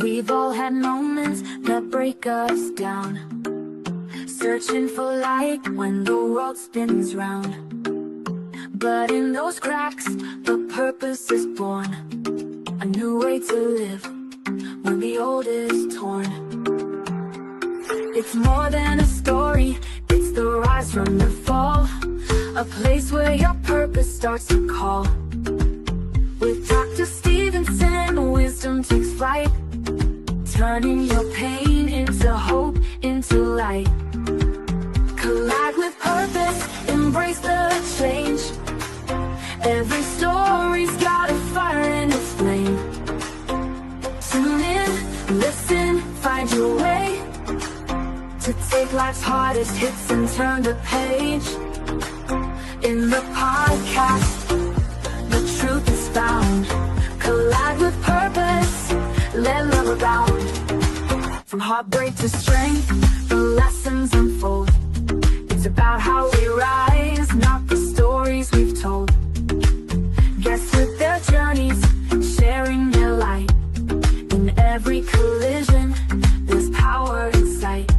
We've all had moments that break us down, searching for light when the world spins round. But in those cracks, the purpose is born, a new way to live when the old is torn. It's more than a story, it's the rise from the fall, a place where your purpose starts to call. With Dr. Stevenson, wisdom takes flight, turning your pain into hope, into light. Collide with purpose, embrace the change. Every story's got a fire in its flame. Tune in, listen, find your way to take life's hardest hits and turn the page. In the podcast, the truth is found. Collide with purpose, let love abound. From heartbreak to strength, the lessons unfold. It's about how we rise, not the stories we've told. Guests with their journeys, sharing their light. In every collision, there's power in sight.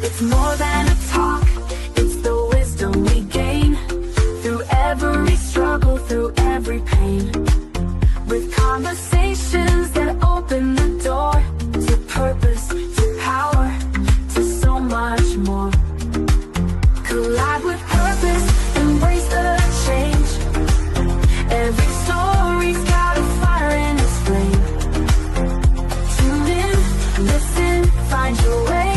It's more than a talk, it's the wisdom we gain through every struggle, through every pain. With conversations that open the door to purpose, to power, to so much more. Collide with purpose, embrace the change. Every story's got a fire in its flame. Tune in, listen, find your way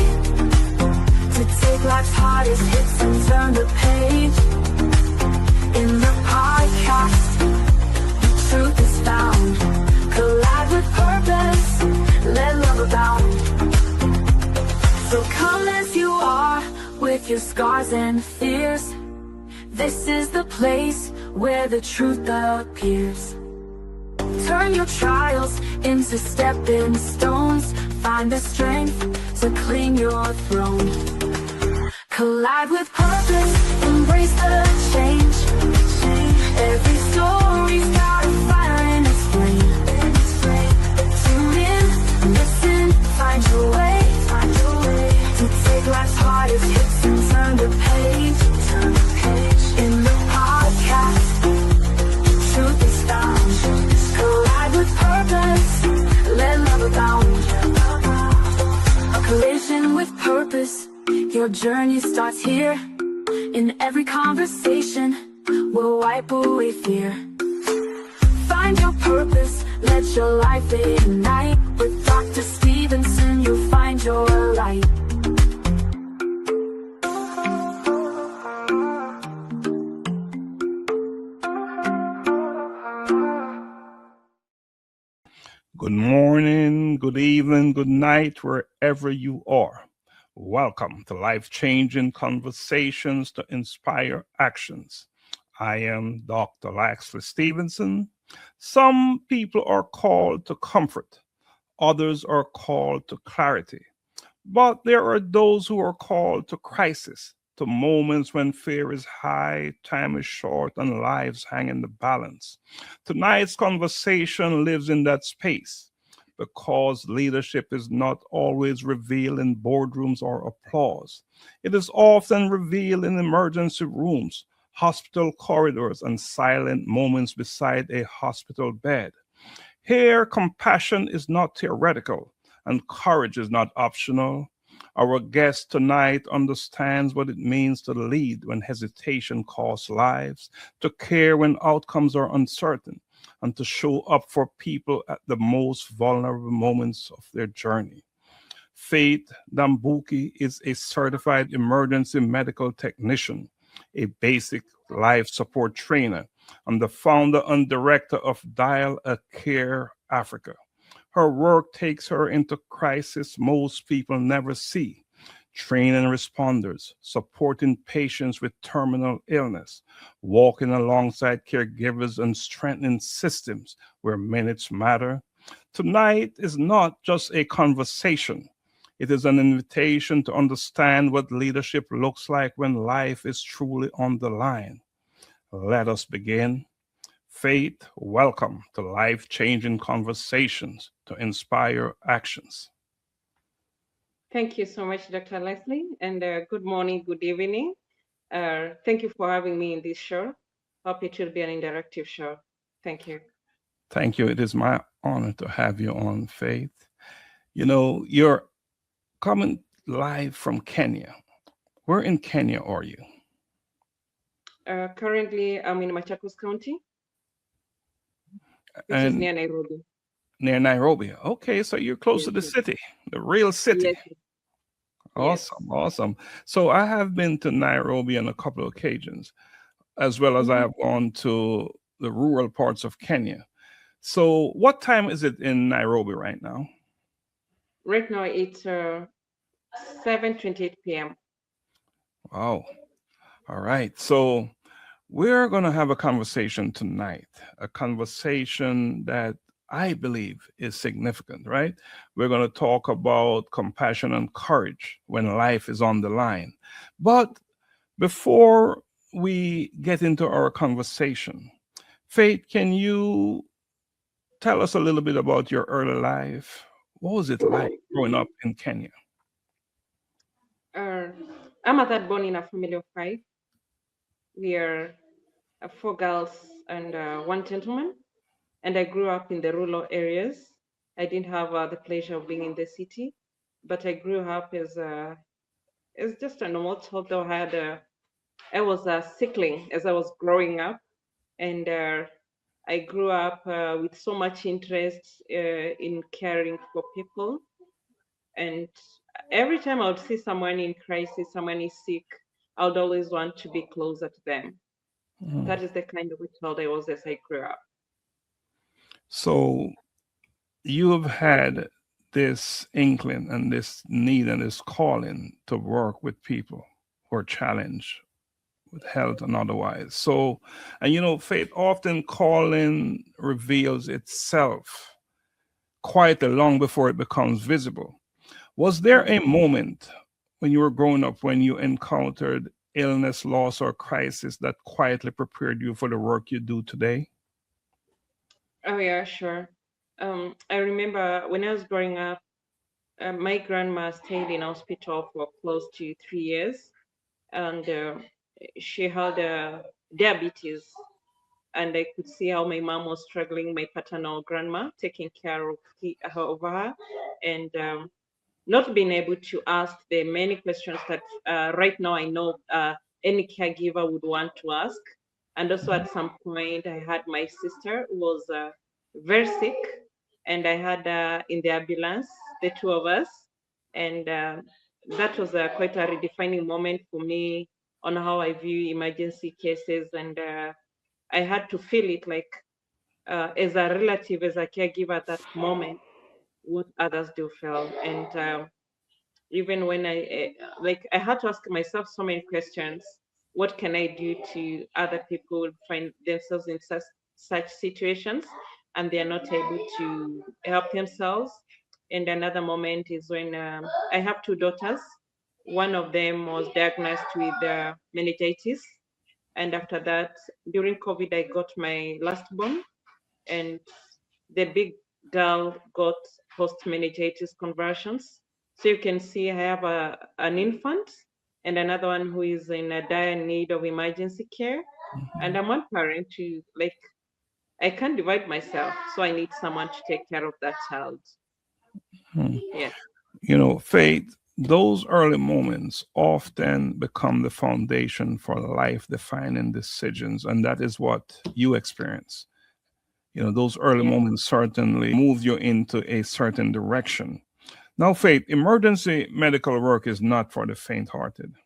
to take life's hardest hits and turn the page. In the podcast, the truth is found. Collide with purpose, let love abound. So come as you are, with your scars and fears. This is the place where the truth appears. Turn your trials into stepping stones. Find the strength to claim your throne. Collide with purpose, embrace the change. Every story's got a fire in its flame. Tune in, listen, find your way to take life's hardest hits and turn the page. In the podcast, truth is found. Collide with purpose, let love abound. A collision with purpose, your journey starts here. In every conversation, we'll wipe away fear. Find your purpose, let your life ignite. With Dr. Stevenson, you'll find your light. Good morning, good evening, good night, wherever you are. Welcome to Life-Changing Conversations to Inspire Actions. I am Dr. Laxley Stevenson. Some people are called to comfort. Others are called to clarity. But there are those who are called to crisis, to moments when fear is high, time is short, and lives hang in the balance. Tonight's conversation lives in that space because leadership is not always revealed in boardrooms or applause. It is often revealed in emergency rooms, hospital corridors, and silent moments beside a hospital bed. Here, compassion is not theoretical, and courage is not optional. Our guest tonight understands what it means to lead when hesitation costs lives, to care when outcomes are uncertain, and to show up for people at the most vulnerable moments of their journey. Faith Ndambuki is a certified emergency medical technician, a basic life support trainer, and the founder and director of Dial a Care Africa. Her work takes her into crisis most people never see, training responders, supporting patients with terminal illness, walking alongside caregivers, and strengthening systems where minutes matter. Tonight is not just a conversation. It is an invitation to understand what leadership looks like when life is truly on the line. Let us begin. Faith, welcome to Life Changing Conversations to Inspire Actions. Thank you so much, Dr. Leslie, and good morning, good evening. Thank you for having me in this show. Hope it will be an interactive show. Thank you. Thank you. It is my honor to have you on, Faith. You're coming live from Kenya. Where in Kenya are you? Currently, I'm in Machakos County, which is And near Nairobi. near Nairobi. Okay, so you're close Yes, to the yes, city, the real city. yes, yes. Awesome, awesome. So I have been to Nairobi on a couple of occasions, as well as I Mhm. have gone to the rural parts of Kenya. So what time is it in Nairobi right now? Right now, it's 7:28 p.m. Wow. All right. So we're going to have a conversation tonight, a conversation that I believe is significant, right? We're going to talk about compassion and courage when life is on the line. But before we get into our conversation, Faith, can you tell us a little bit about your early life? What was it like growing up in Kenya? Uh, I'm a third born in a family of five. We are four girls and one gentleman. And I grew up in the rural areas. I didn't have the pleasure of being in the city, but I grew up as just a normal child. Though I was a sickling as I was growing up, and I grew up with so much interest in caring for people. And every time I would see someone in crisis, someone is sick, I would always want to be closer to them. Mhm. That is the kind of a child I was as I grew up. So you have had this inkling and this need and this calling to work with people who are challenged with health and otherwise. So, and faith often calling reveals itself quite long before it becomes visible. Was there a moment when you were growing up when you encountered illness, loss, or crisis that quietly prepared you for the work you do today? Oh yeah, sure. I remember when I was growing up, my grandma stayed in hospital for close to 3 years, and she had diabetes, and I could see how my mom was struggling, my paternal grandma, taking care of her, and not being able to ask the many questions that right now I know any caregiver would want to ask. And also at some point, I had my sister who was very sick, and I had in the ambulance, the two of us. And that was quite a redefining moment for me on how I view emergency cases. And I had to feel it like as a relative, as a caregiver at that moment, what others do feel. And even when I had to ask myself so many questions. What can I do to other people find themselves in such situations and they are not able to help themselves? And another moment is when I have two daughters. One of them was diagnosed with meningitis, and after that, during COVID, I got my last born, and the big girl got post meningitis conversions. So you can see I have an infant and another one who is in a dire need of emergency care. And I'm one parent to like, I can't divide myself. So I need someone to take care of that child. Hmm. Yes. Faith, those early moments often become the foundation for life defining decisions. And that is what you experience. Those early Yeah. moments certainly move you into a certain direction. Now, Faith, emergency medical work is not for the faint hearted.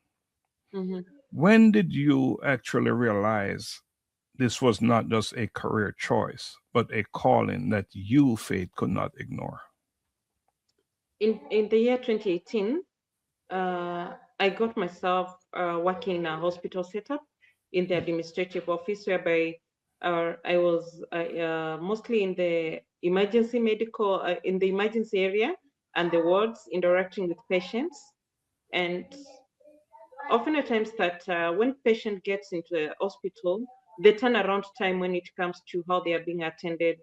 Hmm. When did you actually realize this was not just a career choice, but a calling that you, Faith, could not ignore? In the year 2018, I got myself working in a hospital setup in the administrative office, whereby I was mostly in the in the emergency area and the wards, interacting with patients. And often at times that when patient gets into the hospital, the turnaround time when it comes to how they are being attended,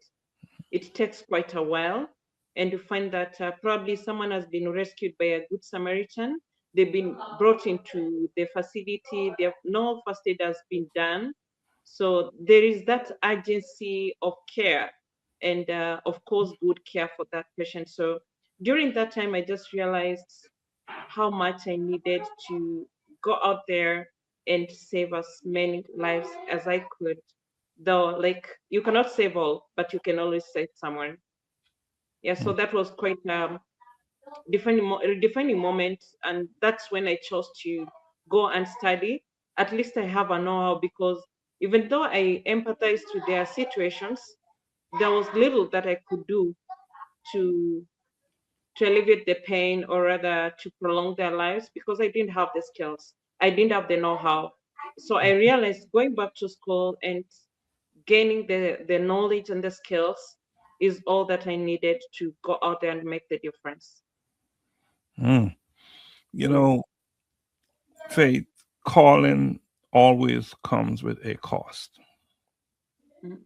it takes quite a while. And you find that probably someone has been rescued by a good Samaritan. They've been brought into the facility. No first aid has been done. So there is that urgency of care and, of course, good care for that patient. So during that time, I just realized how much I needed to go out there and save as many lives as I could. Though, like, you cannot save all, but you can always save someone. Yeah, so that was quite defining moment, and that's when I chose to go and study. At least I have a know-how, because even though I empathized with their situations, there was little that I could do to alleviate the pain, or rather to prolong their lives, because I didn't have the skills. I didn't have the know-how. So I realized going back to school and gaining the knowledge and the skills is all that I needed to go out there and make the difference. Mm. You know, Faith, calling always comes with a cost. Mhm.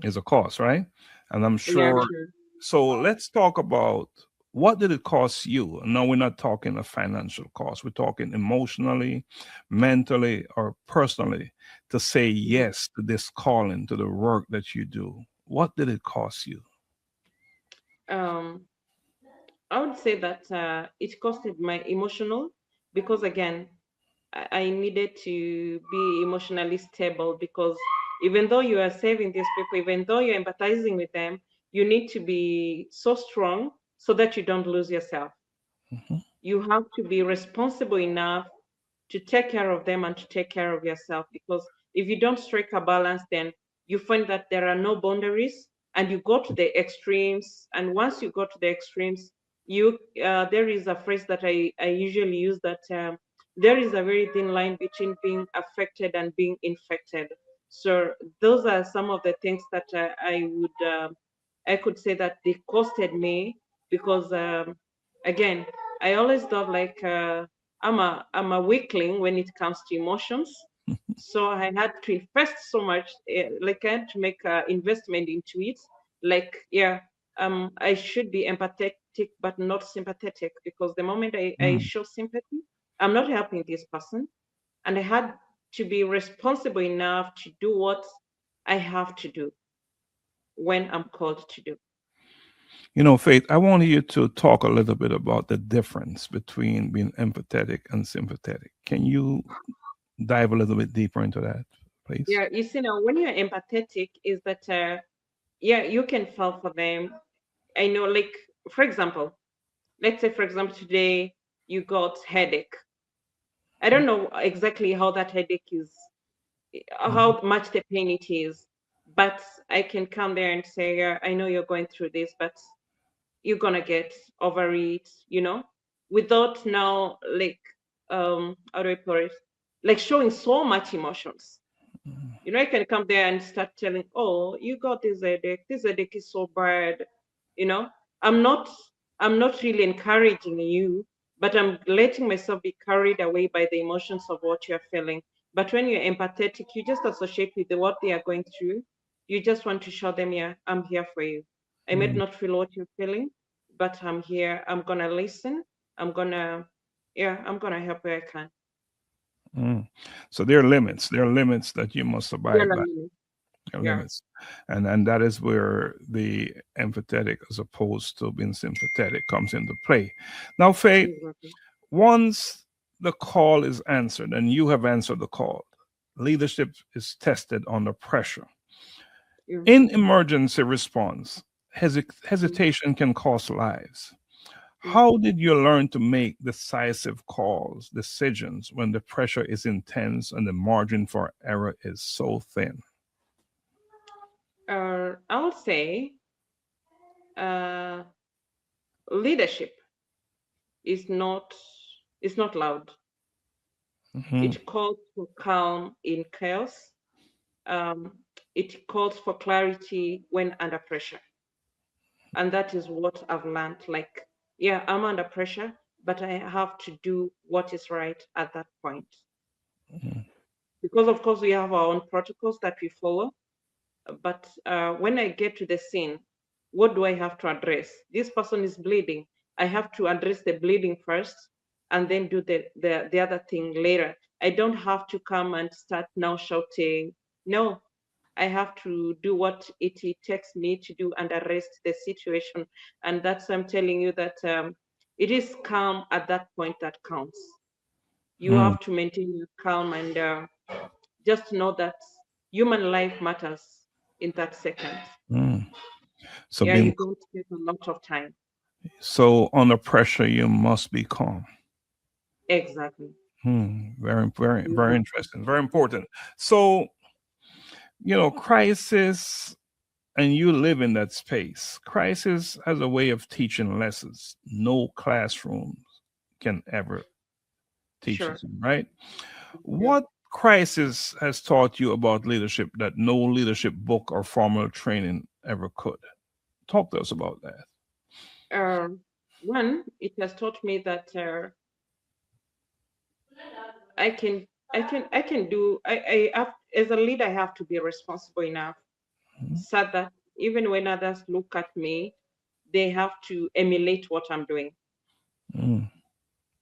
Is a cost, right? And I'm Yeah, sure. sure. So let's talk about what did it cost you? No, we're not talking a financial cost. We're talking emotionally, mentally, or personally to say Mhm. yes to this calling, to the work that you do. What did it cost you? Um, I would say that it costed my emotional, because again, I needed to be emotionally stable, because even though you are saving these people, even though you're empathizing with them, you need to be so strong so that you don't lose yourself. Mhm. You have to be responsible enough to take care of them and to take care of yourself, because if you don't strike a balance, then you find that there are no boundaries, and you go to the extremes. And once you go to the extremes, you there is a phrase that I usually use, that there is a very thin line between being affected and being infected. So those are some of the things that I could say that they costed me, because again, I always thought like I'm a weakling when it comes to emotions. So I had to invest so much, like I had to make an investment into it. Like, yeah, I should be empathetic but not sympathetic, because the moment I Mm. show sympathy, I'm not helping this person. And I had to be responsible enough to do what I have to do when I'm called to do. You know, Faith, I want you to talk a little bit about the difference between being empathetic and sympathetic. Can you dive a little bit deeper into that, please? Yeah, you see, now when you're empathetic, is that yeah, you can feel for them. I know, like, for example, let's say, for example, today you got headache. I don't know exactly how that headache is, Mhm. how much the pain it is, but I can come there and say, yeah, I know you're going through this, but you're gonna get over it, without now, like, how do I put it, like showing so much emotions. I can come there and start telling, oh, you got this headache. This headache is so bad. You know, I'm not, I'm not really encouraging you, but I'm letting myself be carried away by the emotions of what you're feeling. But when you're empathetic, you just associate with what they are going through. You just want to show them, yeah, I'm here for you. I might Mm. not feel what you're feeling, but I'm here. I'm gonna listen. I'm gonna, yeah, I'm gonna help where I can. Mm. So there are limits. There are limits that you must Yeah, abide by. There are yeah, limits, and that is where the empathetic, as opposed to being sympathetic, comes into play. Now, Faith, exactly. once the call is answered and you have answered the call, leadership is tested under pressure. Yeah. In emergency response, Mm, hesitation can cost lives. mm. How did you learn to make decisive calls, decisions when the pressure is intense and the margin for error is so thin? I would say uh, leadership is not loud. Mhm. It calls for calm in chaos. Um, it calls for clarity when under pressure, and that is what I've learned. Like, yeah, I'm under pressure, but I have to do what is right at that point. Mhm. because of course we have our own protocols that we follow. But when I get to the scene, what do I have to address? This person is bleeding. I have to address the bleeding first and then do the other thing later. I don't have to come and start now shouting. No, I have to do what it takes me to do and arrest the situation. And that's why I'm telling you that it is calm at that point that counts. You Mm, have to maintain your calm and just know that human life matters in that second. mm. So Yeah, you being don't take a lot of time. so under pressure, you must be calm. Exactly. Very, very, You very have interesting. Very important. So, crisis, and you live in that space. Crisis has a way of teaching lessons no classroom can ever teach sure. us, right? Yeah. What crisis has taught you about leadership that no leadership book or formal training ever could? Talk to us about that. One, it has taught me that I can, I can do. I have, as a leader, I have to be responsible enough so that even when others look at me, they have to emulate what I'm doing. Mm,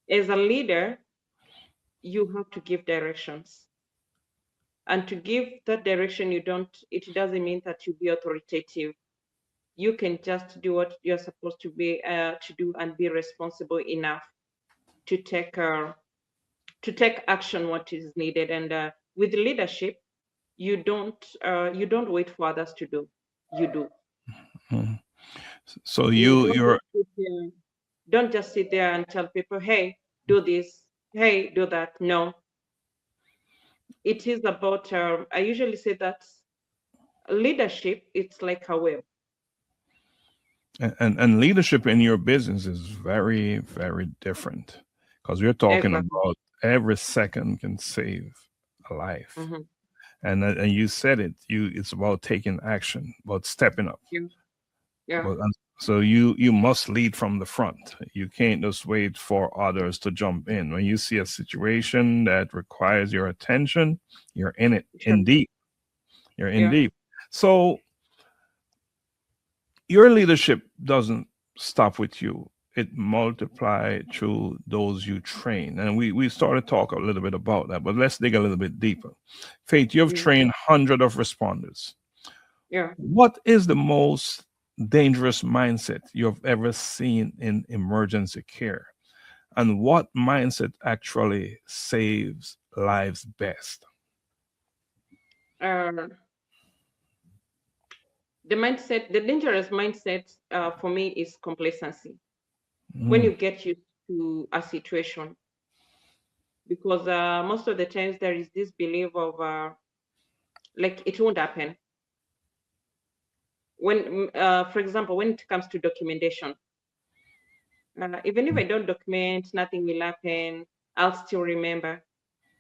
As a leader, you have to give directions, and to give that direction, you don't. It doesn't mean that you be authoritative. You can just do what you're supposed to do and be responsible enough to take action what is needed. And with leadership, you don't wait for others to do. You do. mm. So You you don't you're just sit there. Don't just sit there and tell people, "Hey, do this. Hey, do that." No, it is about. I usually say that leadership it's like a web. and leadership in your business is very, very different because we're talking Exactly. about every second can save a life. Hmm. And you said it, it's about taking action, about stepping up. Yeah. Yeah. But so you must lead from the front. You can't just wait for others to jump in. When you see a situation that requires your attention, you're in it Sure. in deep. You're in Yeah. deep. So your leadership doesn't stop with you. It multiply through those you train. And we started to talk a little bit about that, but let's dig a little bit deeper. Faith, you've Mm. trained hundreds of responders. Yeah. What is the most dangerous mindset you've ever seen in emergency care? And what mindset actually saves lives best? Uh, the dangerous mindset for me is complacency. When Mm, you get used to a situation, because most of the times there is this belief of like it won't happen. When, for example, when it comes to documentation, even if I don't document, nothing will happen. I'll still remember.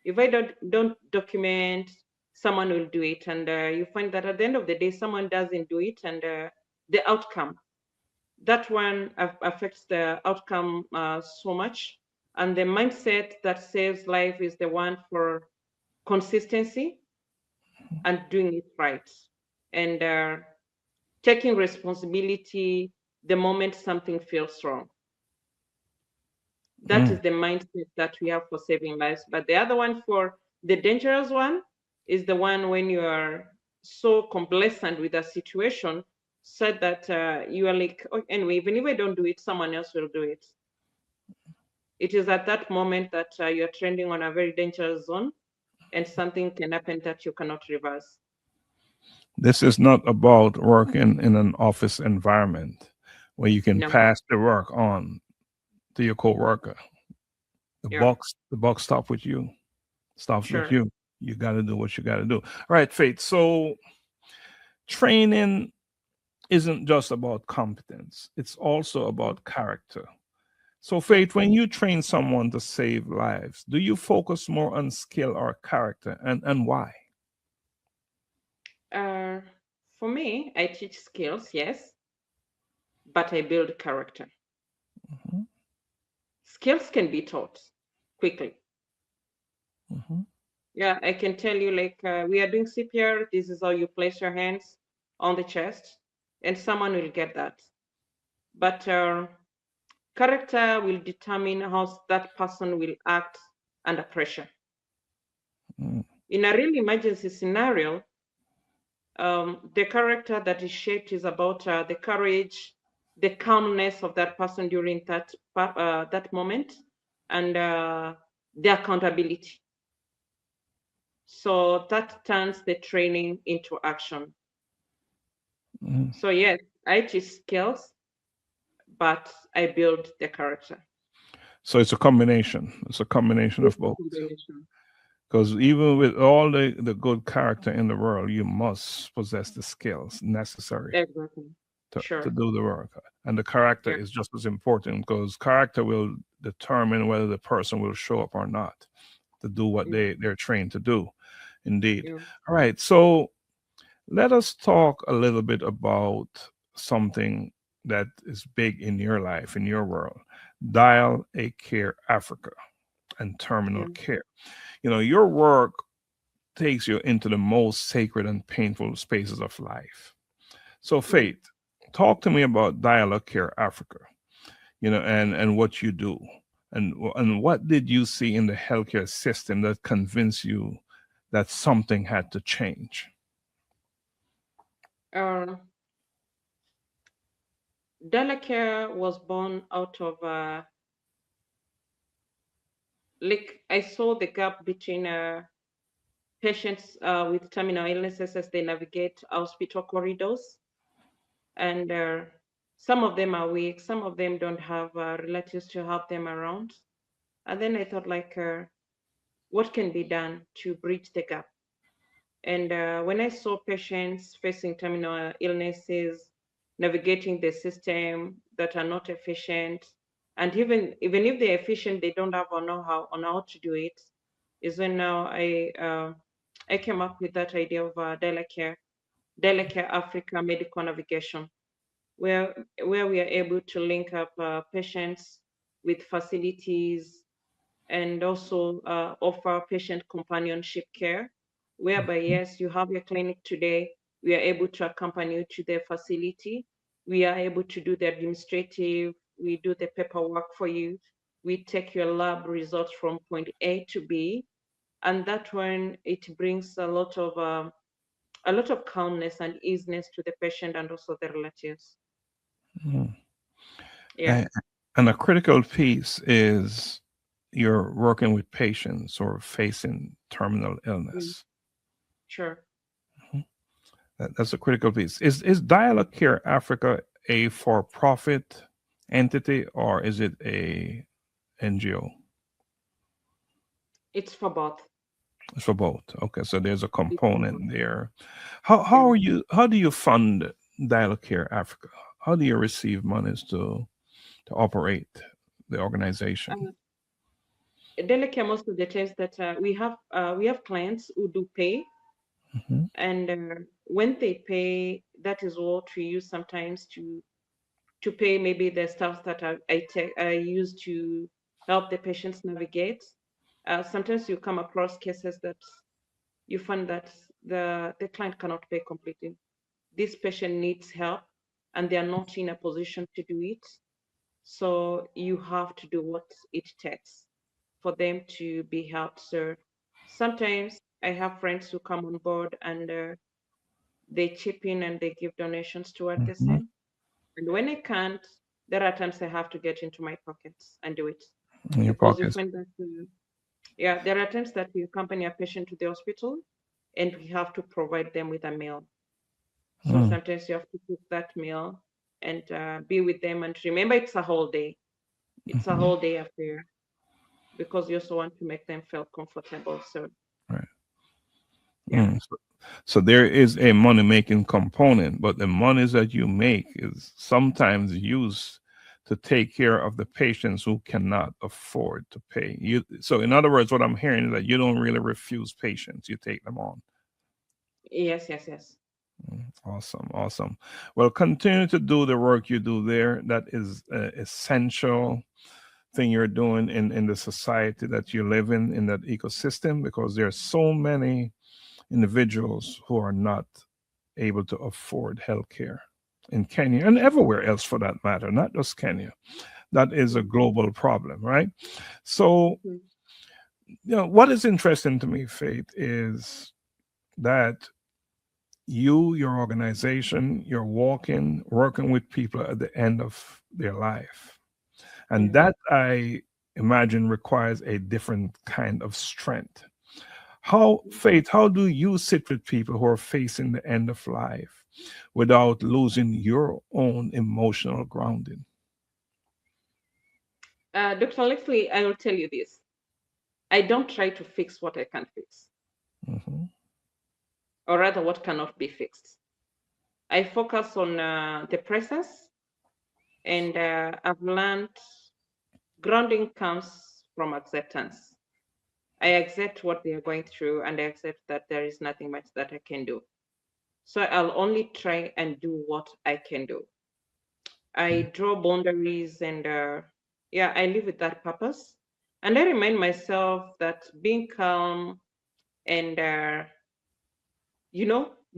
If I don't document, someone will do it, and you find that at the end of the day, someone doesn't do it, and the outcome that one affects the outcome so much. And the mindset that saves life is the one for consistency and doing it right, and taking responsibility the moment something feels wrong. That mm, is the mindset that we have for saving lives. But the other one, for the dangerous one, is the one when you are so complacent with a situation, so that you are like, oh, anyway, even if I don't do it, someone else will do it. It is at that moment that you're trending on a very dangerous zone, and something can happen that you cannot reverse. This is not about working in an office environment where you can No, pass the work on to your coworker. yeah, The box stop with you, stops with sure. you. You got to do what you got to do. All right, Faith. So training isn't just about competence; it's also about character. So, Yeah. Faith, when you train someone to save lives, do you focus more on skill or character, and why? Uh, for me, I teach skills, yes, but I build character. Mhm, Skills can be taught quickly. mhm. Yeah, I can tell you, like, we are doing CPR. This is how you place your hands on the chest, and someone will get that. But character will determine how that person will act under pressure. Mm, In a real emergency scenario, the character that is shaped is about the courage, the calmness of that person during that moment, and the accountability. So that turns the training into action. mm. So yes, I teach skills, but I build the character. So it's a combination. It's a combination of It's a both. combination. Because even with all the good character in the world, you must possess the skills necessary Exactly. to Sure. do the work. And the character Yeah. is just as important because character will determine whether the person will show up or not to do what Yeah. they're trained to do. Indeed. Yeah. All right. So let us talk a little bit about something that is big in your life, in your world. Dial a Care Africa and terminal Yeah. care. You know, your work takes you into the most sacred and painful spaces of life. So, Yeah. Faith, talk to me about Dialogue Care Africa, you know, and what you do. And what did you see in the healthcare system that convinced you that something had to change? Uh, Delacare was born out of like I saw the gap between patients with terminal illnesses as they navigate hospital corridors, and some of them are weak, some of them don't have relatives to help them around. And then I thought, like, what can be done to bridge the gap? And when I saw patients facing terminal illnesses, navigating the system that are not efficient, and even if they're efficient, they don't have or know-how on how to do it, is when now I came up with that idea of Delacare Africa Medical Navigation, where we are able to link up patients with facilities and also offer patient companionship care, whereby, yes, you have your clinic today, we are able to accompany you to their facility. We are able to do the administrative, we do the paperwork for you. We take your lab results from point A to B, and that one, it brings a lot of calmness and easiness to the patient and also the relatives. Mm. Yeah. And, and a critical piece is you're working with patients or facing terminal Mm, illness. sure. Mhm. That's a critical piece. Is Dialogue Care Africa a for-profit entity or is it a NGO? It's for both. It's for both. Okay, so there's a It's for both. component there. How Yeah. are you? How do you fund Dialogue Care Africa? How do you receive monies to operate the organization? Delicate most of the times that we have clients who do pay, Mhm, and when they pay, that is what we use sometimes to pay maybe the staff that I use to help the patients navigate. Sometimes you come across cases that you find that the client cannot pay completely. This patient needs help, and they are not in a position to do it. So you have to do what it takes for them to be helped. So sometimes I have friends who come on board and they chip in and they give donations toward the mhm. same. And when I can't, there are times I have to get into my pockets and do it, In your because you pockets. find that yeah, there are times that we accompany a patient to the hospital and we have to provide them with a meal. So Mm, sometimes you have to cook that meal and be with them, and remember, it's a whole day. It's a mhm. whole day affair, because you also want to make them feel comfortable. So Right. yeah. Mm. So there is a money making component, but the monies that you make is sometimes used to take care of the patients who cannot afford to pay. So in other words, what I'm hearing is that you don't really refuse patients, you take them on. Yes, yes, yes. Awesome, awesome. Well, continue to do the work you do there. That is essential thing you're doing in the society that you live in that ecosystem, because there are so many individuals who are not able to afford healthcare in Kenya and everywhere else for that matter, not just Kenya. That is a global problem, right? So, Mhm. what is interesting to me, Faith, is that your organization, you're working with people at the end of their life. And Yeah. that, I imagine, requires a different kind of strength. How, Faith, how do you sit with people who are facing the end of life without losing your own emotional grounding? Dr. Leslie, I will tell you this. I don't try to fix what I can't fix, Hmm. or rather, what cannot be fixed. I focus on the presence, and I've learned grounding comes from acceptance. I accept what they are going through, and I accept that there is nothing much that I can do. So I'll only try and do what I can do. I draw boundaries, and yeah, I live with that purpose. And I remind myself that being calm and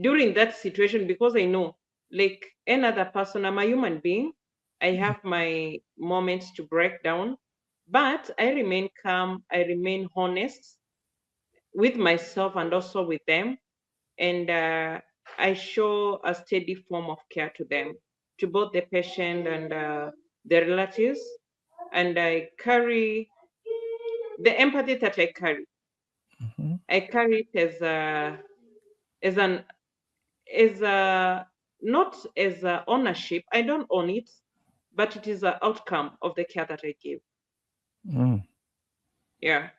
during that situation, because I know, like any other person, I'm a human being. I have my moments to break down, but I remain calm. I remain honest with myself and also with them, and I show a steady form of care to them, to both the patient and the relatives, and I carry the empathy that I carry. Hmm. I carry it as an as a not as a ownership. I don't own it, but it is an outcome of the care that I give. Mm. Yeah,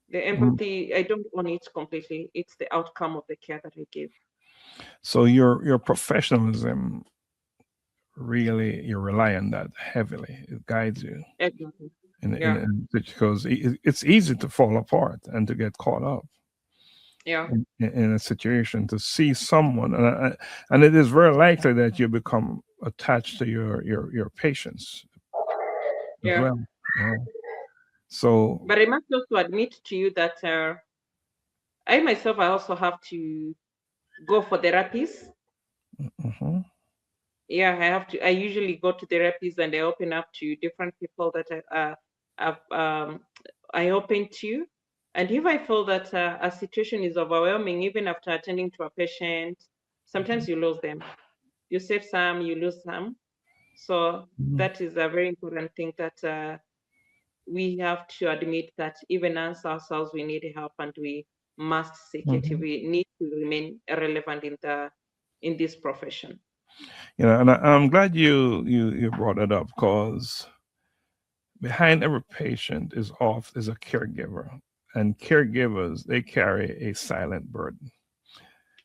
the Mm. empathy, I don't own it completely. It's the outcome of the care that I give. So your professionalism, really, you rely on that heavily. It guides you Exactly. in, Yeah. because it's easy to fall apart and to get caught up Yeah. in a situation, to see someone, and it is very likely that you become attached to your patients as Yeah. well. Yeah. So, But I must also admit to you that I myself, I also have to go for therapies. mhm, Yeah, I have to. I usually go to therapies and I open up to different people that I open to. And if I feel that a situation is overwhelming, even after attending to a patient, mhm, sometimes you lose them. You save some, you lose some. So mhm, that is a very important thing that we have to admit that even us ourselves, we need help and we must seek it. mhm. We need to remain relevant in this profession. And I'm glad you brought it up, because behind every patient is a caregiver, and caregivers, they carry a silent burden.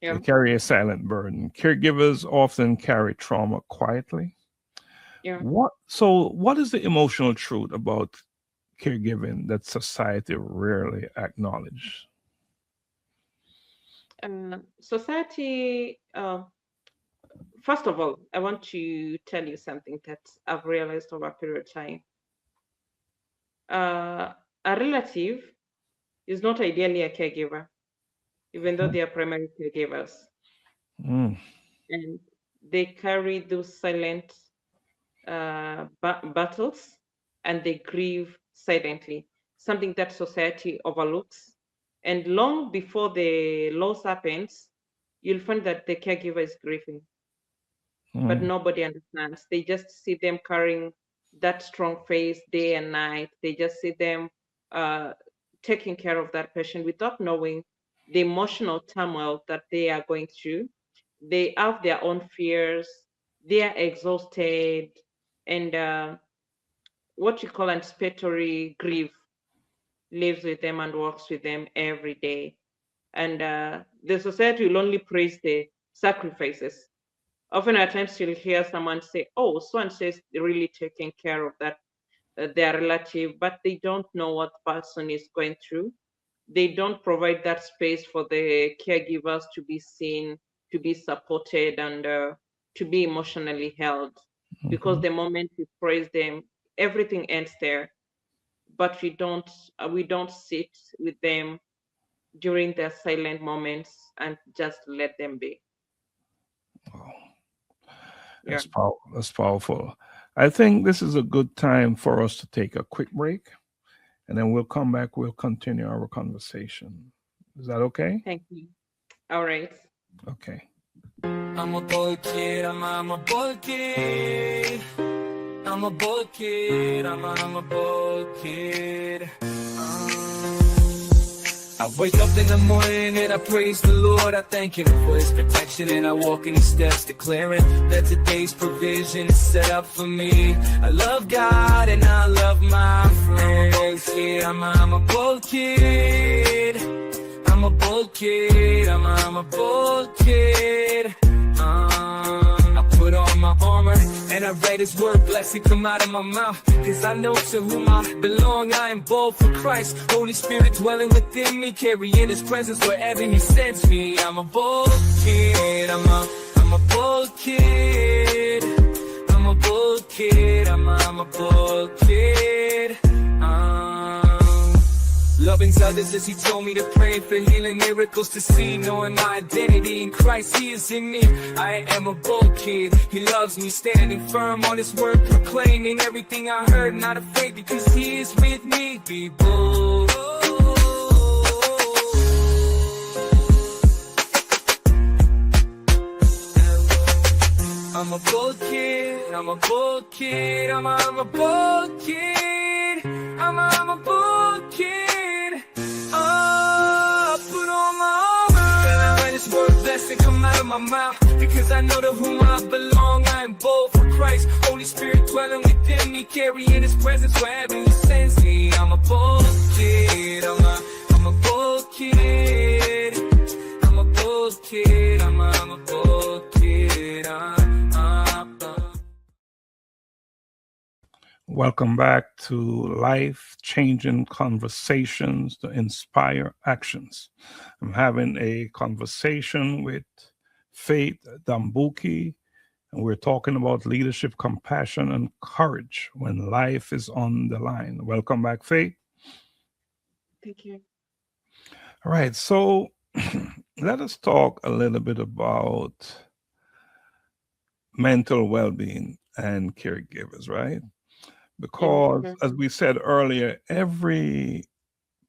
They Yeah, carry a silent burden. Caregivers often carry trauma quietly. yeah. What is the emotional truth about caregiving that society rarely acknowledges? Society, first of all, I want to tell you something that I've realized over a period of time. Uh, a relative is not ideally a caregiver, even though they are primary caregivers, Mm, and they carry those silent battles, and they grieve silently, something that society overlooks. And long before the loss happens, you'll find that the caregiver is grieving, but mm, nobody understands. They just see them carrying that strong face day and night. They just see them uh, taking care of that patient without knowing the emotional turmoil that they are going through. They have their own fears. They are exhausted, and what you call anticipatory grief lives with them and works with them every day. And the society will only praise the sacrifices. Often at times you'll hear someone say, "Oh, so and so is really taking care of that their relative," but they don't know what the person is going through. They don't provide that space for the caregivers to be seen, to be supported, and to be emotionally held. Because mhm, the moment you praise them, everything ends there. but we don't sit with them during their silent moments and just let them be. Wow, Yeah. that's powerful. I think this is a good time for us to take a quick break, and then we'll come back. We'll continue our conversation. Is that okay? Thank you. All right. Okay. I'm a boy kid, I'm a boy kid. I'm a boy kid, I'm a boy kid. I wake up in the morning and I praise the Lord. I thank Him for His protection, and I walk in His steps, declaring that today's provision is set up for me. I love God and I love my friends. Yeah, I'm a bold kid. I'm a bold kid. I'm a bold kid. I put on my armor and I read His word, blessing come out of my mouth. Cause I know to whom I belong, I am bold for Christ. Holy Spirit dwelling within me, carrying His presence wherever He sends me. I'm a bold kid, I'm a bold kid. I'm a bold kid, I'm a bold kid. Loving others as He told me to pray for healing, miracles to see, knowing my identity in Christ, He is in me. I am a bold kid, He loves me, standing firm on His word, proclaiming everything I heard, not afraid because He is with me. Be bold. I'm a bold kid, I'm a bold kid, I'm a bold kid, I'm a bold kid. Put on my armor and I let His word blessing come out of my mouth. Because I know to whom I belong, I am bold for Christ. Holy Spirit dwelling within me, carrying His presence wherever He sends me. I'm a bold kid, I'm a bold kid. I'm a bold kid, I'm a bold kid. Welcome back to Life Changing Conversations to Inspire Actions. I'm having a conversation with Faith Ndambuki, and we're talking about leadership, compassion, and courage when life is on the line. Welcome back, Faith. Thank you. All right, so let us talk a little bit about mental well being and caregivers, right? Yeah, Because, sure. as we said earlier, every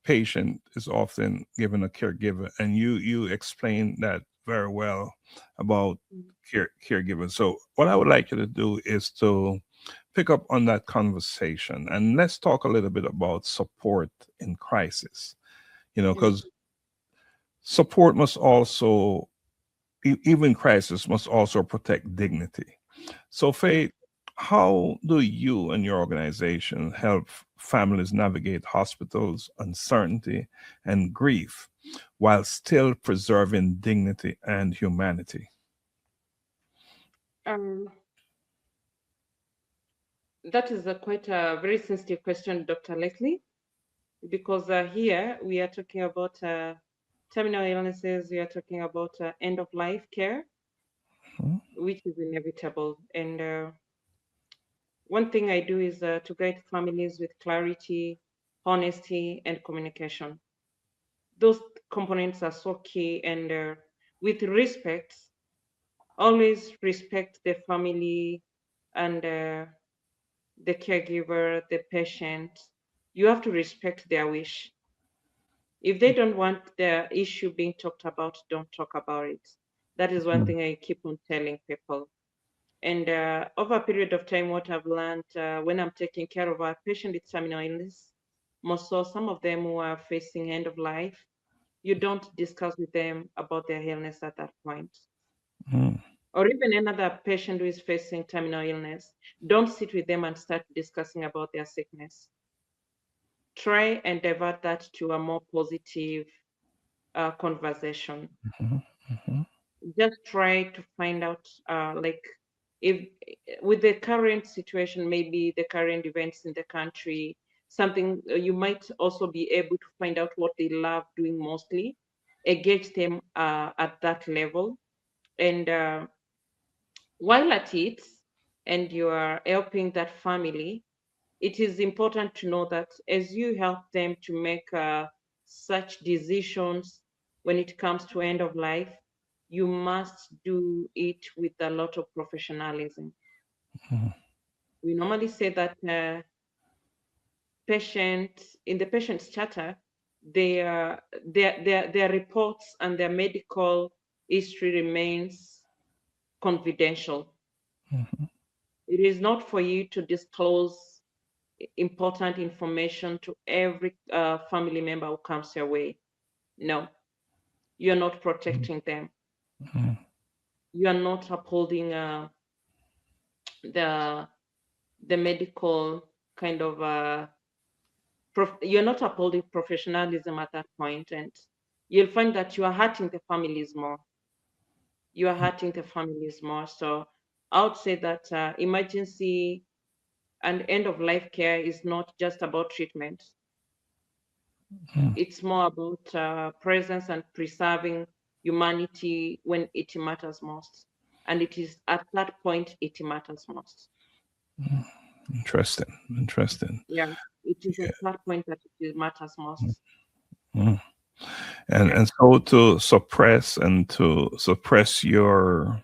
patient is often given a caregiver, and you explained that very well about Mm. caregivers. So, what I would like you to do is to pick up on that conversation, and let's talk a little bit about support in crisis. Yeah. Because support must also, even crisis, must also protect dignity. So, Yeah. Faith, how do you and your organization help families navigate hospitals, uncertainty, and grief while still preserving dignity and humanity? Um, that is a quite a very sensitive question, Dr. Leslie, because here we are talking about terminal illnesses, we are talking about end of life care, Hmm? which is inevitable. And one thing I do is to guide families with clarity, honesty, and communication. Those components are so key, and with respect, always respect the family and the caregiver, the patient. You have to respect their wish. If they don't want their issue being talked about, don't talk about it. That is one Hmm. thing I keep on telling people. And over a period of time, what I've learned when I'm taking care of a patient with terminal illness, most so some of them who are facing end of life, you don't discuss with them about their illness at that point. Hmm. Or even another patient who is facing terminal illness, don't sit with them and start discussing about their sickness. Try and divert that to a more positive conversation. Mhm, mhm, Just try to find out, like, if with the current situation, maybe the current events in the country, something you might also be able to find out what they love doing mostly, engage them at that level. And while at it, and you are helping that family, it is important to know that as you help them to make such decisions when it comes to end of life, you must do it with a lot of professionalism. Mhm. We normally say that in the patient's charter, their reports and their medical history remains confidential. Mhm. It is not for you to disclose important information to every family member who comes your way. No, you're not protecting them. Mhm. You are not upholding the the medical kind of you're not upholding professionalism at that point, and you'll find that you are hurting the families more. You are hurting the families more. So I would say that emergency and end of life care is not just about treatment. Mhm. It's more about presence and preserving humanity when it matters most. And it is at that point it matters most. Interesting. Interesting. Yeah, it is at Yeah. that point that it matters most. Mhm. Yeah. And so to suppress your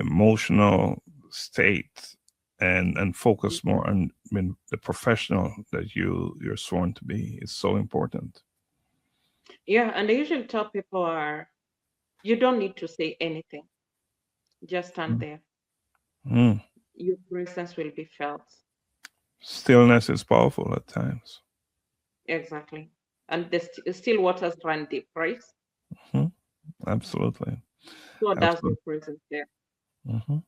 emotional state and focus more on, I mean, the professional that you're sworn to be is so important. Yeah, and I usually tell people you don't need to say anything. Just stand there. Mm. Your presence will be felt. Stillness is powerful at times. Exactly. And the still waters run deep, right? Mhm. Absolutely. So does your Absolutely. presence there. Hmm.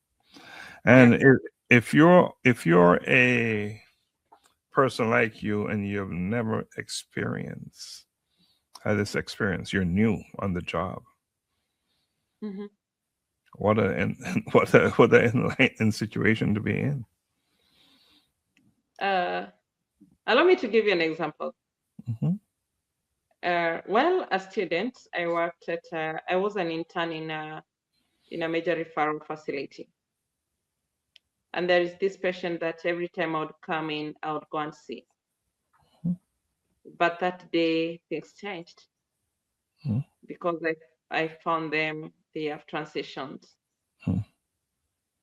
Yeah. And if you're a person like you and you've never experienced had this experience, you're new on the job. Hmm. What a and what a enlightening situation to be in. Uh, Allow me to give you an example. Hmm. While a student, I was an intern in a major referral facility. And there is this patient that every time I would come in, I would go and see. But that day, things changed Hmm. because I found they have transitioned. Hmm.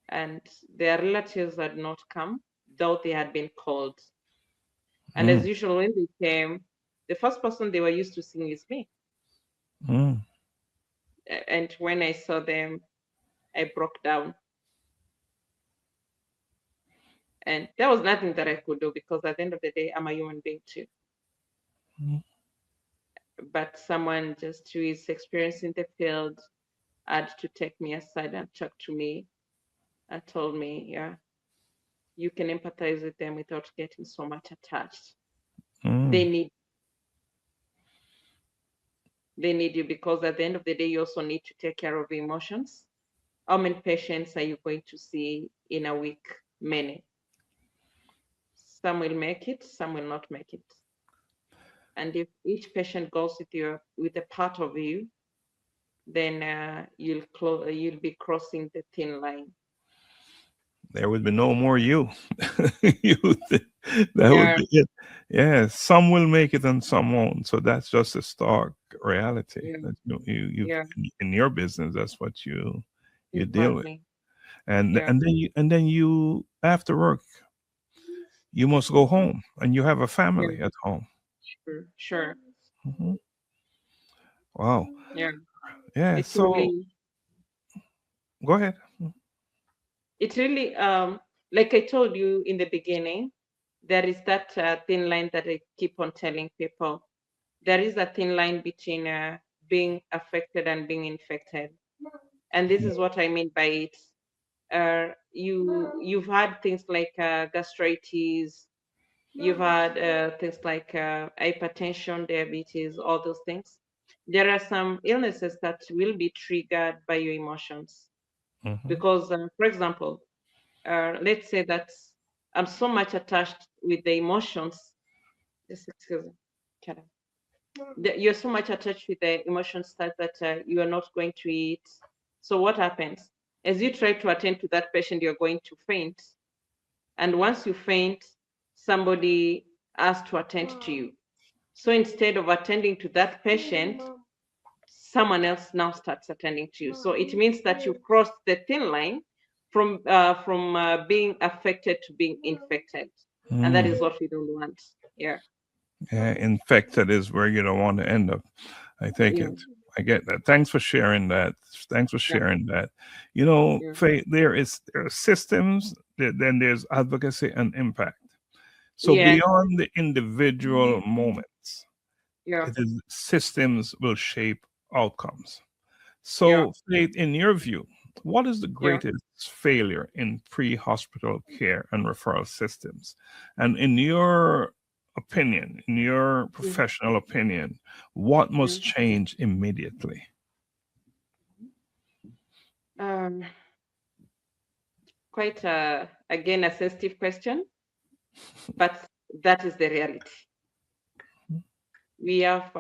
And their relatives had not come, though they had been called. And Hmm. as usual, when they came, the first person they were used to seeing is me. Hmm. And when I saw them, I broke down. And there was nothing that I could do because at the end of the day, I'm a human being too. Hmm. But someone just who is experienced in the field had to take me aside and talk to me and told me, yeah, you can empathize with them without getting so much attached. Hmm. They need they need you because at the end of the day, you also need to take care of emotions. How many patients are you going to see in a week? Many. Some will make it, some will not make it. And if each patient goes with a part of you, then you'll be crossing the thin line. There would be no more you. you that would Yeah, be it. Yeah, some will make it and some won't. So that's just a stark reality. yeah, That you yeah, in your business, that's what you deal with. exactly. And Yeah, and then you after work you must go home and you have a yeah, family at home. sure, sure. Mhm. Wow. Yeah, Yeah. it So really, go ahead. it really, like I told you in the beginning, there is that thin line that I keep on telling people. There is a thin line between being affected and being infected, and this is what I mean by it. You've had things like gastritis, you've had things like hypertension, diabetes, all those things. There are some illnesses that will be triggered by your emotions Hmm. because, for example, let's say that I'm so much attached with the emotions. Just excuse me. Shut up. You're so much attached with the emotions that you are not going to eat. So what happens? As you try to attend to that patient, you're going to faint. And once you faint, somebody asked to attend to you. So instead of attending to that patient, someone else now starts attending to you. So it means that you crossed the thin line from being affected to being infected, and that is what we don't want. Yeah. Yeah, infected is where you don't want to end up. I take Yeah. it. I get that. Thanks for sharing that. Thanks for Yeah. sharing that. You know, Yeah. Faith, there are systems, then there's advocacy and impact. So Yeah. beyond the individual moments, Yeah. it is systems will shape outcomes. Yeah. So, Faith, in your view, what is the Yeah. greatest failure in pre-hospital care and referral systems? And in your opinion, in your Mm, professional opinion, what must mm. change immediately? Um, Quite again a sensitive question, but that is the reality. We have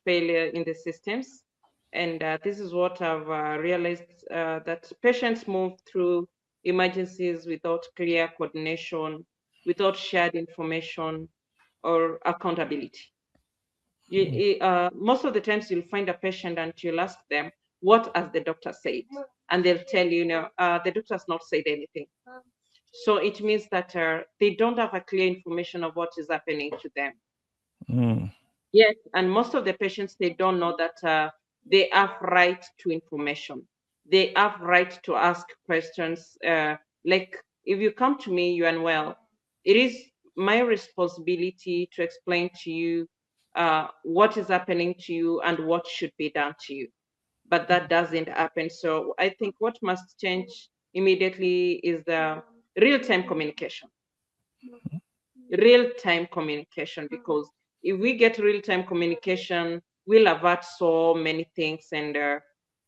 failure in the systems, and this is what I've realized, that patients move through emergencies without clear coordination, without shared information or accountability. Most of the times you'll find a patient and you'll ask them, what has the doctor said? And they'll tell you, the doctor has not said anything. So it means that they don't have a clear information of what is happening to them. Mm, Yes, and most of the patients, they don't know that they have right to information. They have right to ask questions. Like, if you come to me, you're unwell, it is my responsibility to explain to you what is happening to you and what should be done to you. But that doesn't happen. So I think what must change immediately is the real-time communication. Real-time communication, because if we get real-time communication, we'll avert so many things and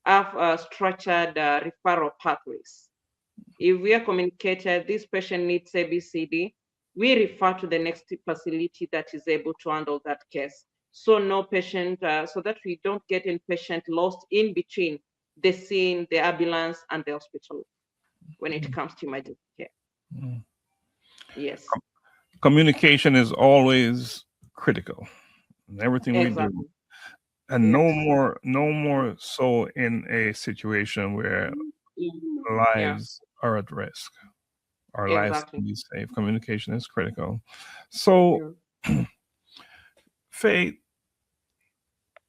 have structured referral pathways. If we are communicated, this patient needs ABCD, we refer to the next facility that is able to handle that case. So no patient, so that we don't get in patient lost in between the scene, the ambulance, and the hospital when it comes to emergency care. mm. Yes, Communication is always critical in everything we do. exactly. And Yes. no more so in a situation where Yeah, lives are at risk. Our lives exactly. can be safe. Communication is critical. So, Yeah. Faith,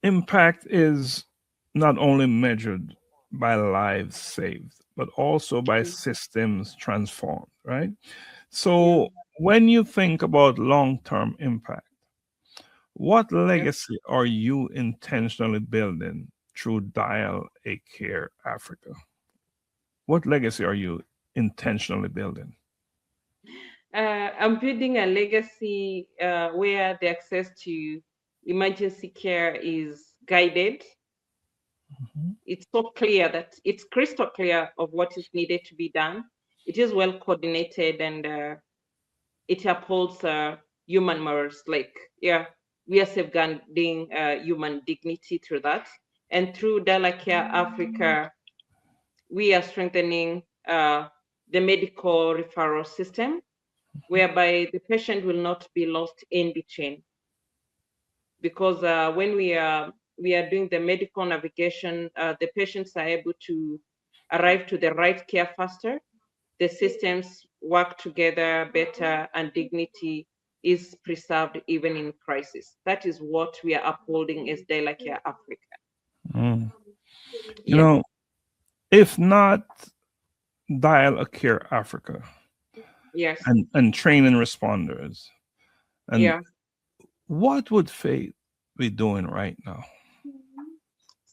impact is not only measured by lives saved, but also by Mm. systems transformed, right? Yeah. So, when you think about long term impact, what Yeah. legacy are you intentionally building through Dial a Care Africa? What legacy are you intentionally building? I'm building a legacy where the access to emergency care is guided. Mhm. It's so clear that it's crystal clear of what is needed to be done. It is well coordinated, and it upholds human morals. Like, yeah, we are safeguarding human dignity through that. And through Care Africa, we are strengthening the medical referral system, whereby the patient will not be lost in between. Because when we are doing the medical navigation, the patients are able to arrive to the right care faster. The systems work together better, and dignity is preserved even in crisis. That is what we are upholding as Care Africa. Mm. You Yes. know, if not Dial a Care Africa Yes. and training responders, and Yeah. what would Faith be doing right now?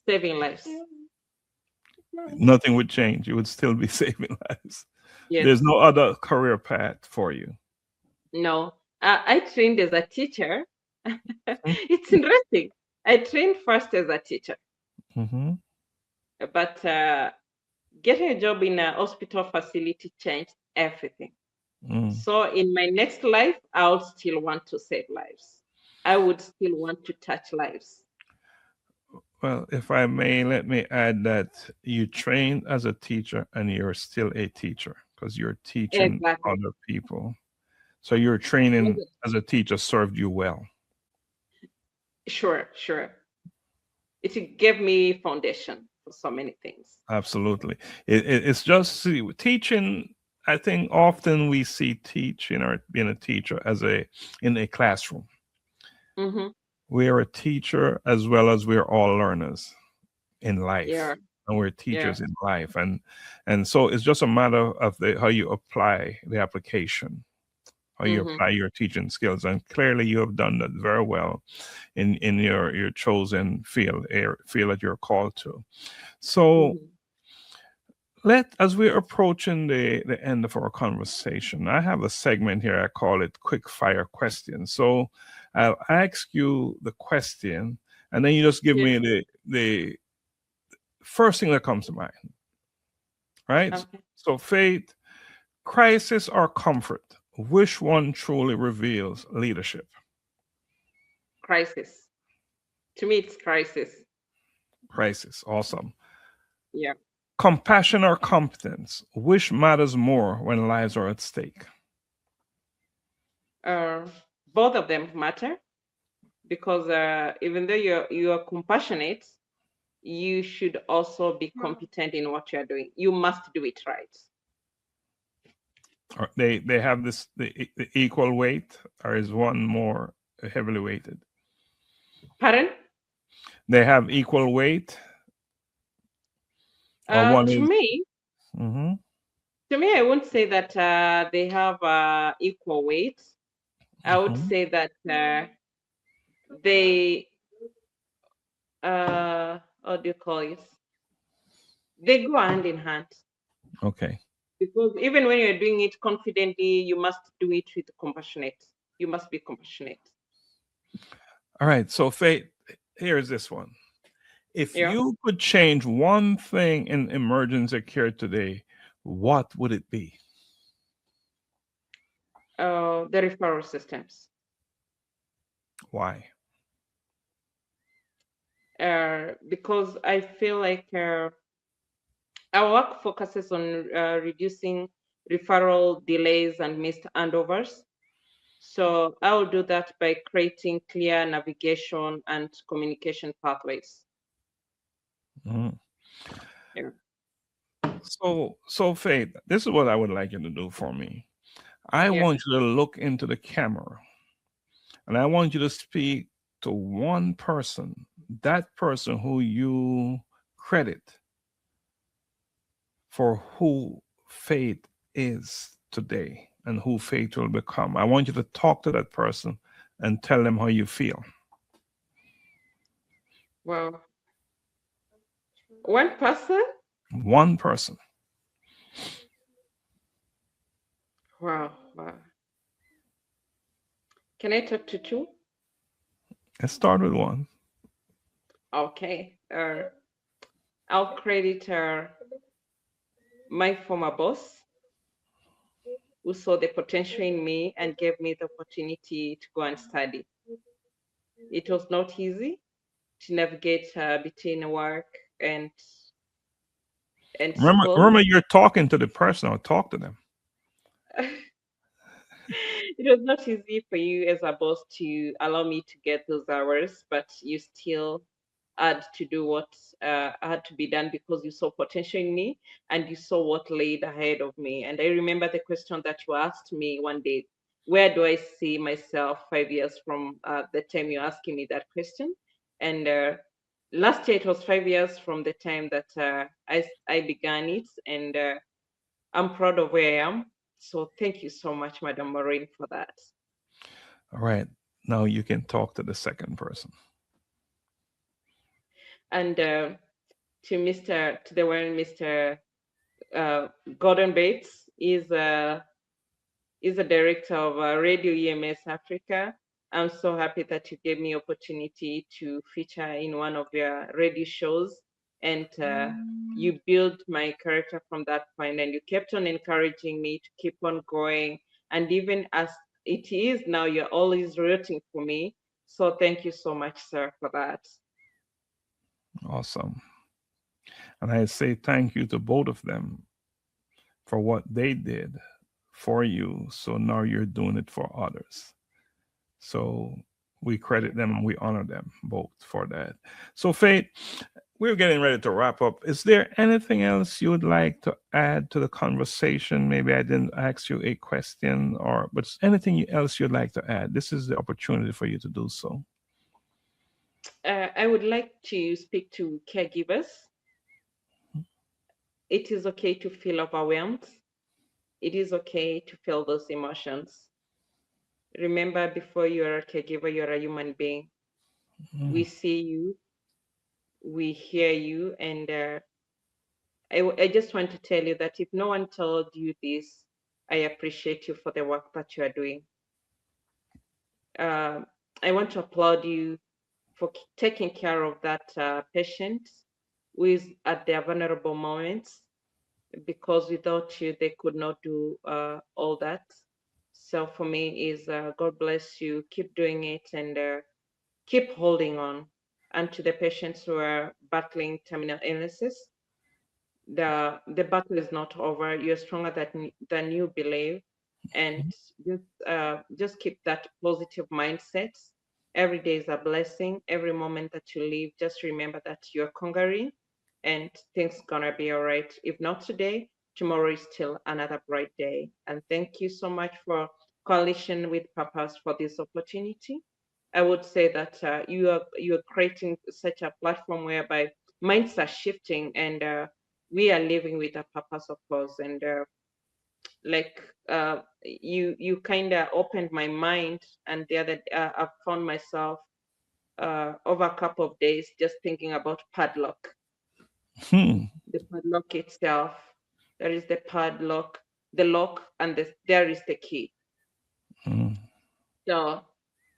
Saving lives. Nothing would change. You would still be saving lives. Yes. There's no other career path for you. No. I trained as a teacher. It's interesting. I trained first as a teacher, Mm-hmm. but getting a job in a hospital facility changed everything. Mm. So in my next life, I would still want to save lives. I would still want to touch lives. Well, if I may, let me add that you trained as a teacher and you're still a teacher because you're teaching Exactly. other people. So your Was training it? as a teacher served you well. Sure, sure. It gave me foundation for so many things. Absolutely. It's just see, teaching. I think often we see teaching or being a teacher as a in a classroom. Mm-hmm. We are a teacher as well as we're all learners in life, Yeah, and we're yeah. teachers in life, and so it's just a matter of how you apply the application, how you Mm-hmm. apply your teaching skills, and clearly you have done that very well in your chosen field that you're called to. So Mm-hmm. let as we're approaching the end of our conversation, I have a segment here. I call it quick fire questions. So I'll ask you the question, and then you just give Yeah. me the first thing that comes to mind. Right? Okay. So faith, crisis, or comfort? Which one truly reveals leadership? Crisis. To me, it's crisis. Crisis. Awesome. Yeah. Compassion or competence? Which matters more when lives are at stake? Uh, Both of them matter because even though you're compassionate, you should also be competent in what you're doing. You must do it right. Or they have the equal weight, or is one more heavily weighted? Pardon? They have equal weight, or one To is. me, Mhm, I wouldn't say that they have equal weight. I would mhm. say that they, what do you call it? They go hand in hand Okay. because even when you're doing it confidently, you must do it with compassionate. You must be compassionate. All right. So Faith, here's this one. If Yeah. you could change one thing in emergency care today, what would it be? The referral systems. Why? Because I feel like our work focuses on reducing referral delays and missed handovers. So I will do that by creating clear navigation and communication pathways. Mhm. Yeah. So Faith, this is what I would like you to do for me. I Yeah. want you to look into the camera, and I want you to speak to one person, that person who you credit for who faith is today and who faith will become. I want you to talk to that person and tell them how you feel. Well, one person. One person. Wow. Wow. Can I talk to two? Let's start with one. Okay. I'll credit my former boss who saw the potential in me and gave me the opportunity to go and study. It was not easy to navigate between work and school. Remember, you're talking to the person or talk to them. It was not easy for you as a boss to allow me to get those hours, but you still had to do what had to be done because you saw potential in me and you saw what laid ahead of me. And I remember the question that you asked me one day: where do I see myself 5 years from the time you're asking me that question? And last year it was 5 years from the time that I began it, and I'm proud of where I am. So thank you so much, Madam Maureen, for that. All right. Now you can talk to the second person. And to the one Mr. Uh, Gordon Bates is a director of Radio EMS Africa. I'm so happy that you gave me opportunity to feature in one of your radio shows, and you built my character from that point, and you kept on encouraging me to keep on going. And even as it is now, you're always rooting for me. So thank you so much, sir, for that. Awesome. And I say thank you to both of them for what they did for you. So now you're doing it for others. So we credit them and we honor them both for that. So, Faith, we're getting ready to wrap up. Is there anything else you would like to add to the conversation? Maybe I didn't ask you a question, or but anything else you'd like to add? This is the opportunity for you to do so. I would like to speak to caregivers. It is okay to feel overwhelmed. It is okay to feel those emotions. Remember, before you are a caregiver, you're a human being. We Mm. see you, we hear you, and I just want to tell you that if no one told you this, I appreciate you for the work that you are doing. Uh, I want to applaud you for taking care of that patient who is at their vulnerable moments, because without you, they could not do all that. So for me, is God bless you. Keep doing it, and keep holding on. And to the patients who are battling terminal illnesses, the battle is not over. You're stronger than you believe, and just keep that positive mindset. Every day is a blessing. Every moment that you live, just remember that you're conquering, and things gonna be all right. If not today, tomorrow is still another bright day. And thank you so much for Coalition with Purpose for this opportunity. I would say that you are creating such a platform whereby minds are shifting, and we are living with a purpose, of course. And like you kind of opened my mind, and the other I found myself over a couple of days just thinking about padlock, Hmm. the padlock itself. There is the padlock, the lock, and there is the key. Hmm. So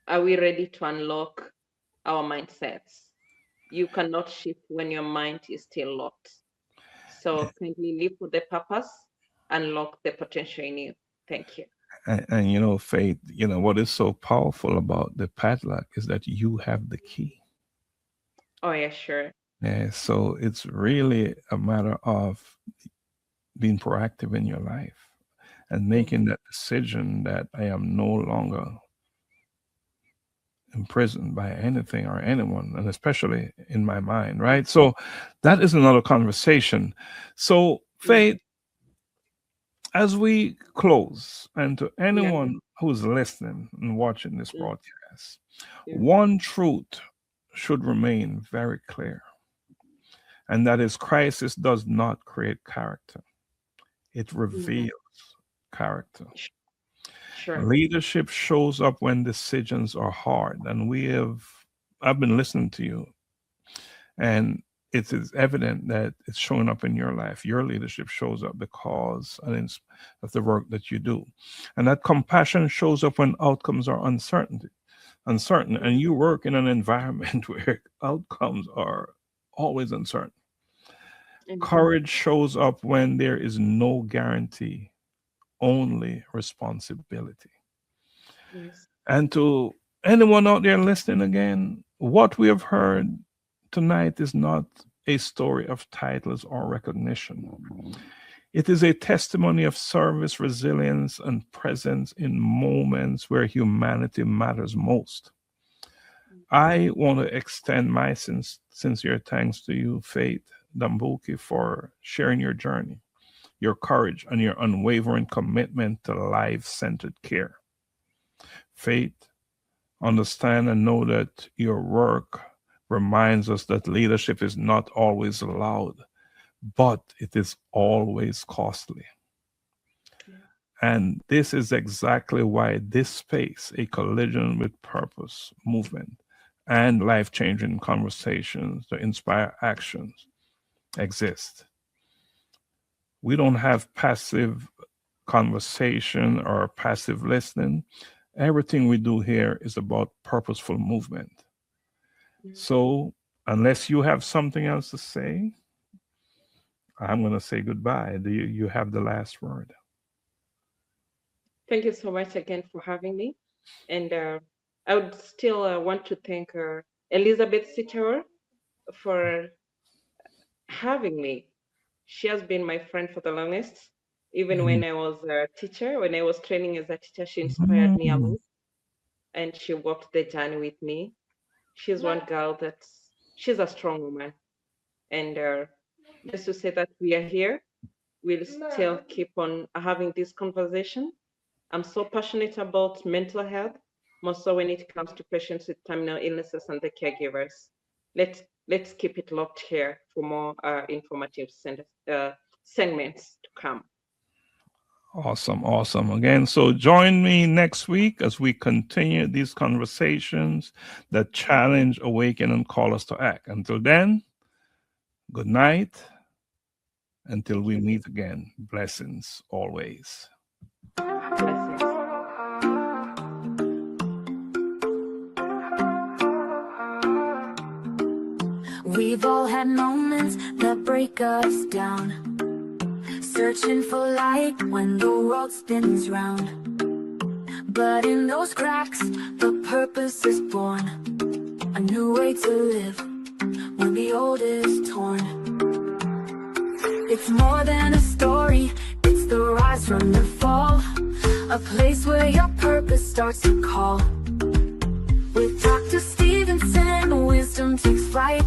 are we ready to unlock our mindsets? You cannot shift when your mind is still locked. So kindly live with the purpose, unlock the potential in you. Thank you. And you know, Faith, you know, what is so powerful about the padlock is that you have the key. Oh yeah, sure. Yeah, so it's really a matter of being proactive in your life and making Mhm. that decision that I am no longer imprisoned by anything or anyone, and especially in my mind, right? So that is another conversation. So, Yeah. Faith, as we close, and to Yeah. anyone who's listening and watching this Mm. broadcast, Yeah. one truth should remain very clear, and that is crisis does not create character, it Mhm. reveals character. Sh- Sure. Leadership shows up when decisions are hard, and I've been listening to you, and it is evident that it's showing up in your life. Your leadership shows up because of the work that you do, and that compassion shows up when outcomes are uncertain, and you work in an environment where outcomes are always uncertain. Mhm. Courage shows up when there is no guarantee, only responsibility. Yes. And to anyone out there listening again, what we have heard tonight is not a story of titles or recognition. It is a testimony of service, resilience, and presence in moments where humanity matters most. I want to extend my sincere thanks to you, Faith Ndambuki, for sharing your journey, your courage, and your unwavering commitment to life centered care. Faith, understand and know that your work reminds us that leadership is not always loud, but it is always costly. Yeah. And this is exactly why this space, a collision with purpose movement, and life changing conversations to inspire actions, exist. We don't have passive conversation or passive listening. Everything we do here is about purposeful movement. Yeah. So, unless you have something else to say, I'm going to say goodbye. You have the last word? Thank you so much again for having me. And I would still want to thank Elizabeth Sitterer for having me. She has been my friend for the longest. Even when I was a teacher, when I was training as a teacher, she inspired me a lot, and she walked the journey with me. She's one girl she's a strong woman. And just to say that we are here, we'll still keep on having this conversation. I'm so passionate about mental health, more so when it comes to patients with terminal illnesses and the caregivers. Let's keep it locked here for more informative segments to come. Awesome. Again, so join me next week as we continue these conversations that challenge, awaken, and call us to act. Until then, good night. Until we meet again, blessings always. Blessings. We've all had moments that break us down, searching for light when the world spins round. But in those cracks, the purpose is born, a new way to live when the old is torn. It's more than a story, it's the rise from the fall, a place where your purpose starts to call. With Dr. Stevenson, wisdom takes flight,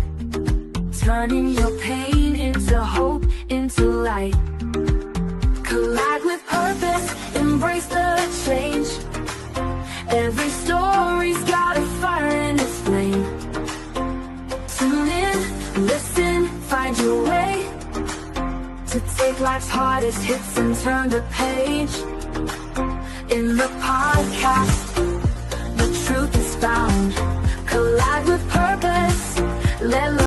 turning your pain into hope, into light. Collide with purpose, embrace the change. Every story's got a fire in its flame. Tune in, listen, find your way to take life's hardest hits and turn the page. In the podcast, the truth is found. Collide with purpose, let